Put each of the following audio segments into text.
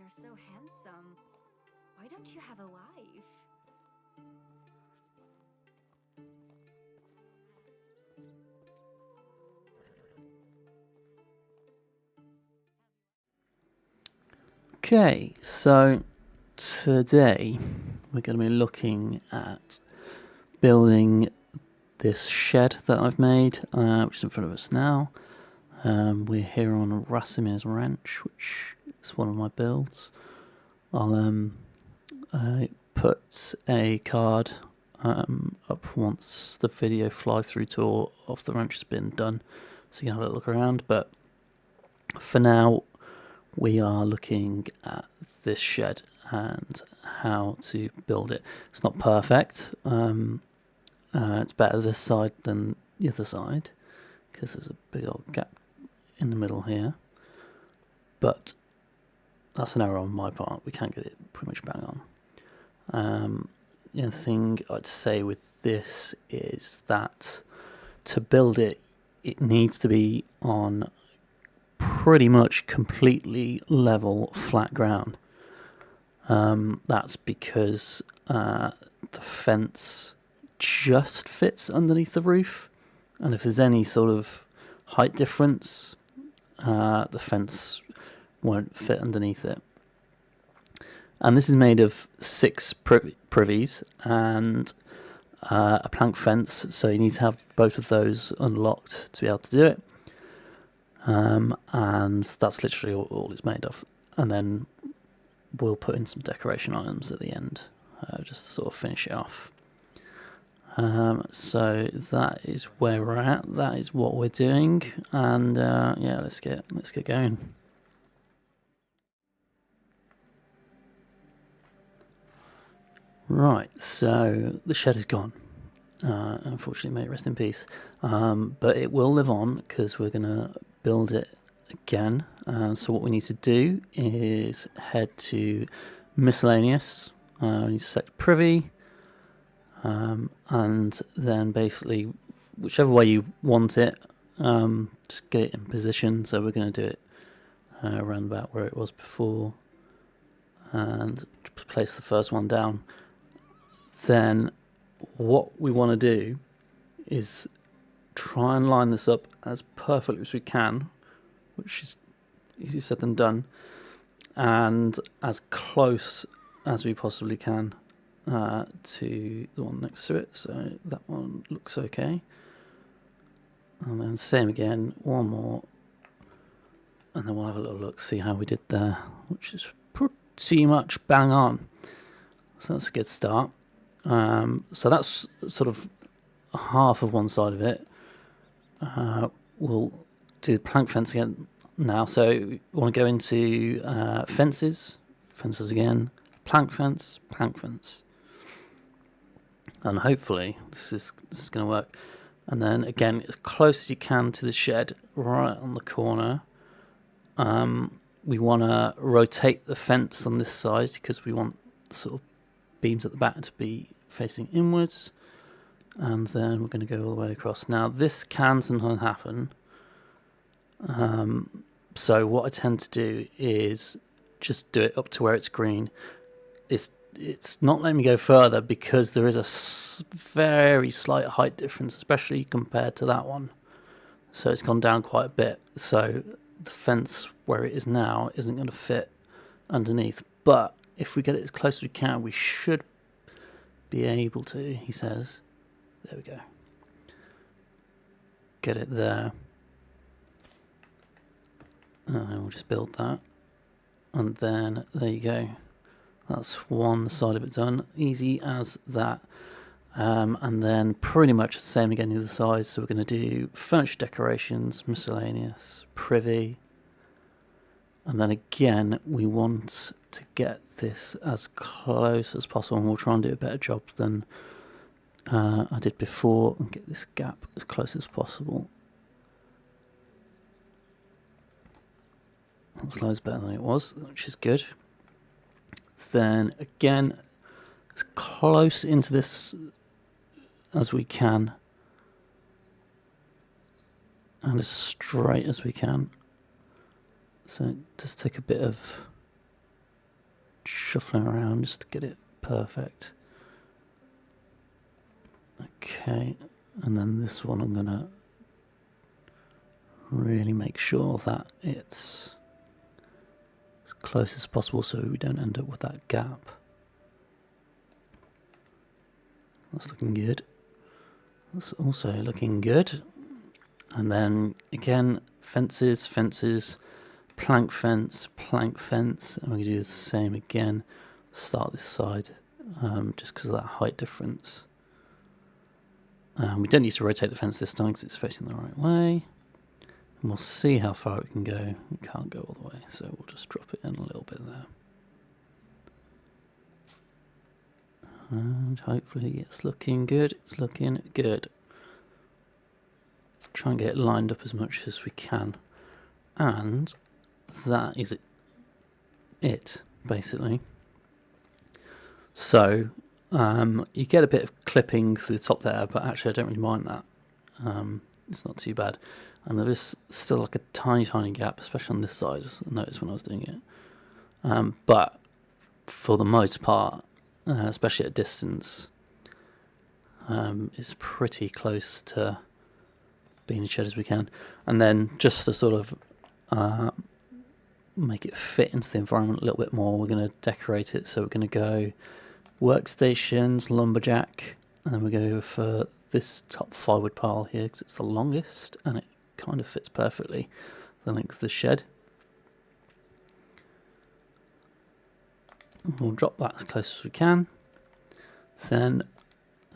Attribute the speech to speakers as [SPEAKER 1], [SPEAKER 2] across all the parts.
[SPEAKER 1] are so handsome. Why don't you have a wife?
[SPEAKER 2] Okay, so today we're going to be looking at building this shed that I've made, which is in front of us now. We're here on Rasimir's Ranch, which is one of my builds. I'll put a card up once the video fly-through tour of the ranch has been done, so you can have a look around. But for now, we are looking at this shed and how to build it. It's not perfect. It's better this side than the other side because there's a big old gap in the middle here. But that's an error on my part. We can't get it pretty much bang on. The other thing I'd say with this is that to build it, it needs to be on pretty much completely level flat ground. That's because the fence just fits underneath the roof, and if there's any sort of height difference, the fence won't fit underneath it. And this is made of 6 privies and a plank fence, so you need to have both of those unlocked to be able to do it. And that's literally all it's made of. And then we'll put in some decoration items at the end, just to sort of finish it off. So that is where we're at. That is what we're doing, and yeah, let's get going. Right, so the shed is gone. Unfortunately, may it rest in peace. But it will live on because we're gonna build it again. So what we need to do is head to miscellaneous. We need to select privy, and then basically whichever way you want it, just get it in position. So we're going to do it around about where it was before, and just place the first one down. Then what we want to do is try and line this up as perfectly as we can, which is easier said than done, and as close as we possibly can to the one next to it. So that one looks okay, and then same again, one more, and then we'll have a little look, see how we did there, which is pretty much bang on. So that's a good start. So that's sort of half of one side of it. We'll do the plank fence again now. So we want to go into fences again, plank fence, and hopefully this is going to work. And then again, as close as you can to the shed, right on the corner. We want to rotate the fence on this side because we want the sort of beams at the back to be facing inwards, and then we're going to go all the way across. Now this can sometimes happen, so what I tend to do is just do it up to where it's green. It's not letting me go further because there is a very slight height difference, especially compared to that one. So it's gone down quite a bit, so the fence where it is now isn't going to fit underneath. But if we get it as close as we can, we should be able to, he says. There we go. Get it there. And we'll just build that. And then, there you go. That's one side of it done. Easy as that. And then pretty much the same again the other side. So we're going to do furniture decorations, miscellaneous, privy. And then again, we want to get this as close as possible, and we'll try and do a better job than I did before and get this gap as close as possible. That's loads better than it was, which is good. Then again, as close into this as we can, and as straight as we can. So it does take a bit of shuffling around just to get it perfect. Okay, and then this one I'm going to really make sure that it's as close as possible so we don't end up with that gap. That's looking good. That's also looking good. And then again, fences, plank fence, and we're going to do the same again. Start this side, just because of that height difference. We don't need to rotate the fence this time because it's facing the right way. And we'll see how far we can go. We can't go all the way, so we'll just drop it in a little bit there. And hopefully it's looking good. It's looking good. Try and get it lined up as much as we can. And that is it basically. So you get a bit of clipping through the top there, but actually I don't really mind that. It's not too bad. And there is still like a tiny gap, especially on this side, I noticed when I was doing it. But for the most part, especially at a distance, it's pretty close to being as shed as we can. And then just to sort of make it fit into the environment a little bit more, we're going to decorate it. So we're going to go workstations, lumberjack, and then we go for this top firewood pile here because it's the longest and it kind of fits perfectly the length of the shed. We'll drop that as close as we can. Then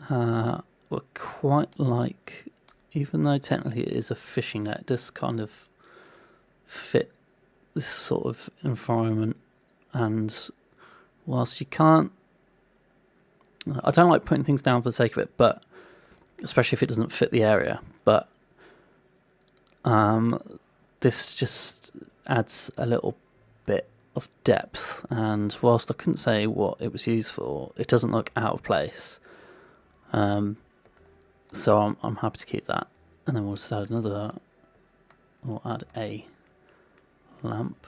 [SPEAKER 2] we're quite like, even though technically it is a fishing net, it does kind of fit this sort of environment. And whilst you can't, I don't like putting things down for the sake of it, but especially if it doesn't fit the area, but this just adds a little bit of depth, and whilst I couldn't say what it was used for, it doesn't look out of place. So I'm happy to keep that. And then we'll just add another, or add a lamp.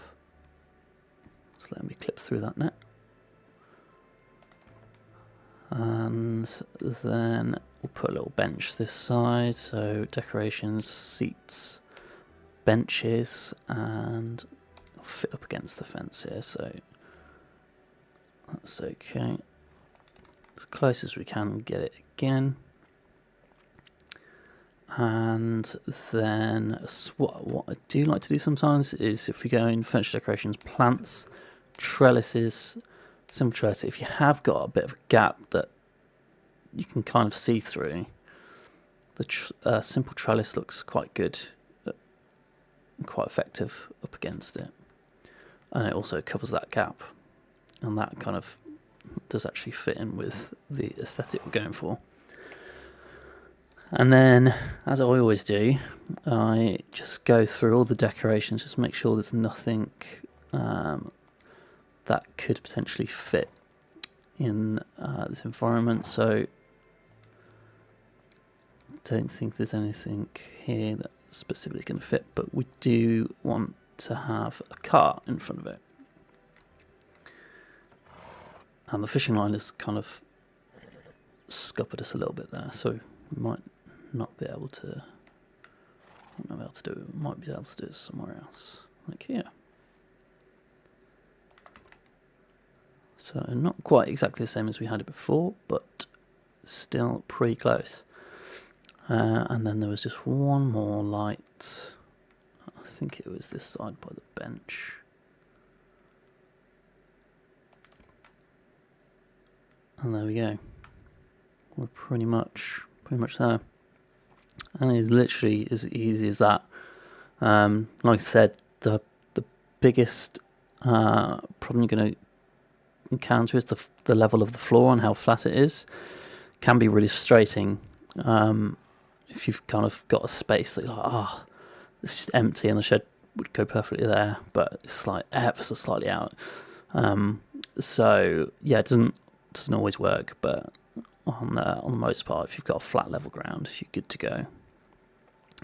[SPEAKER 2] So let me clip through that net. And then we'll put a little bench this side, so decorations, seats, benches, and it'll fit up against the fence here, so that's okay. As close as we can get it again. And then what I do like to do sometimes is, if we go in furniture decorations, plants, trellises, simple trellis, if you have got a bit of a gap that you can kind of see through, the simple trellis looks quite good and quite effective up against it, and it also covers that gap, and that kind of does actually fit in with the aesthetic we're going for. And then, as I always do, I just go through all the decorations, just make sure there's nothing that could potentially fit in this environment. So I don't think there's anything here that's specifically going to fit, but we do want to have a cart in front of it. And the fishing line is kind of scuppered us a little bit there, so we might not be able to, do it. We might be able to do it somewhere else, like here. So not quite exactly the same as we had it before, but still pretty close. And then there was just one more light. I think it was this side by the bench. And there we go. We're pretty much there. And it's literally as easy as that. Like I said, the biggest problem you're going to encounter is the level of the floor and how flat it is. Can be really frustrating if you've kind of got a space that you're like, it's just empty, and the shed would go perfectly there, but it's like ever so slightly out. So yeah, it doesn't always work, but on the most part, if you've got a flat level ground, you're good to go.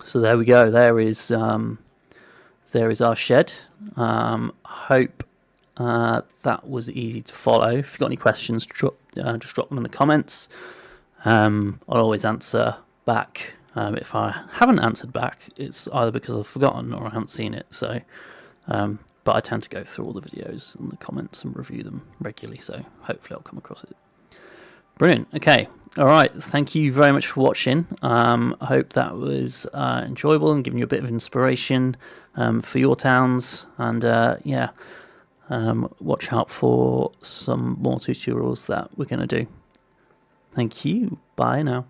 [SPEAKER 2] So there we go. There is our shed. Hope that was easy to follow. If you've got any questions, just drop them in the comments. I'll always answer back. If I haven't answered back, it's either because I've forgotten or I haven't seen it. So, but I tend to go through all the videos and the comments and review them regularly. So hopefully I'll come across it. Brilliant. Okay. All right. Thank you very much for watching. I hope that was enjoyable and giving you a bit of inspiration for your towns. And yeah, watch out for some more tutorials that we're going to do. Thank you. Bye now.